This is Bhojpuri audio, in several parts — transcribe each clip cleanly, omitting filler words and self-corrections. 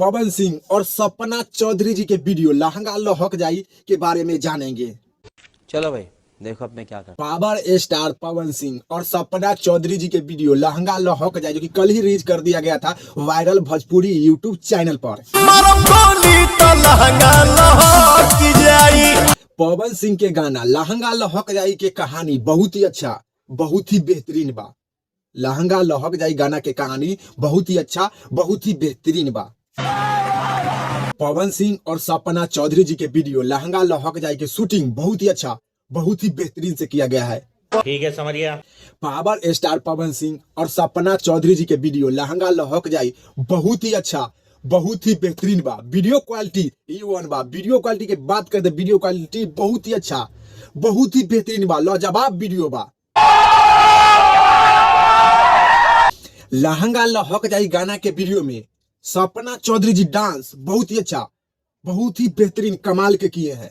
पवन सिंह और सपना चौधरी जी के वीडियो लहंगा लहक जाई के बारे में जानेंगे। चलो भाई देखो अब मैं क्या कर। पावर स्टार पवन सिंह और सपना चौधरी जी के वीडियो लहंगा लहक जाए जो कि कल ही रिलीज कर दिया गया था वायरल भोजपुरी यूट्यूब चैनल पर। पवन सिंह के गाना लहंगा लहक जाई के कहानी बहुत ही अच्छा, बहुत ही बेहतरीन बा। लहंगा लहक जाई गाना के कहानी बहुत ही अच्छा, बहुत ही बेहतरीन बा। पवन सिंह और सपना चौधरी जी के वीडियो लहंगा लहक जाई के शूटिंग बहुत ही अच्छा, बहुत ही बेहतरीन से किया गया है। ठीक है, समझ गया। पावर स्टार पवन सिंह और सपना चौधरी जी के वीडियो लहंगा लहक जाई बहुत ही अच्छा, बहुत ही बेहतरीन बा। वीडियो क्वालिटी E1 बा। वीडियो क्वालिटी के बात करते, वीडियो क्वालिटी बहुत ही अच्छा, बहुत ही बेहतरीन बा। लाजवाब वीडियो बा। लहंगा लहक जाई गाना के वीडियो में सपना चौधरी जी डांस बहुत ही अच्छा, बहुत ही बेहतरीन कमाल के किए हैं।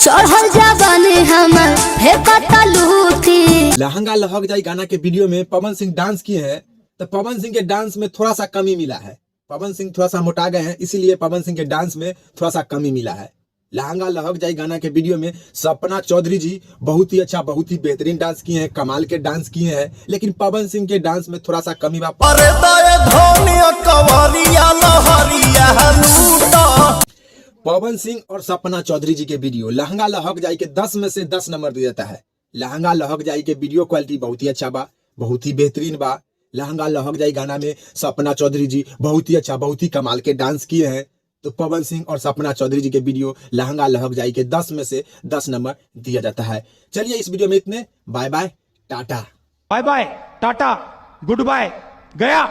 चढ़ल जवानी हमर हे कतलूती। लहंगा लहक जाई गाना के वीडियो में पवन सिंह डांस किए हैं, तो पवन सिंह के डांस में थोड़ा सा कमी मिला है। पवन सिंह थोड़ा सा मोटा गए हैं, इसीलिए पवन सिंह के डांस में थोड़ा सा कमी मिला है। लहंगा लहक जाई गाना के वीडियो में सपना चौधरी जी बहुत ही अच्छा, बहुत ही बेहतरीन डांस किए हैं, कमाल के डांस किए हैं, लेकिन पवन सिंह के डांस में थोड़ा सा कमी बा। पवन सिंह और सपना चौधरी जी के वीडियो लहंगा लहक जाई के 10 में से 10 नंबर दिया जाता है। लहंगा लहक जाई के वीडियो क्वालिटी बहुत ही अच्छा बा, बहुत ही बेहतरीन बा। लहंगा लहक जाई गाना में सपना चौधरी जी बहुत ही अच्छा, बहुत ही कमाल के डांस किए हैं। तो पवन सिंह और सपना चौधरी जी के वीडियो लहंगा लहक जाई के 10 में से 10 नंबर दिया जाता है। चलिए इस वीडियो में इतने। बाय बाय, टाटा। बाय बाय, टाटा, गुड बाय, गया।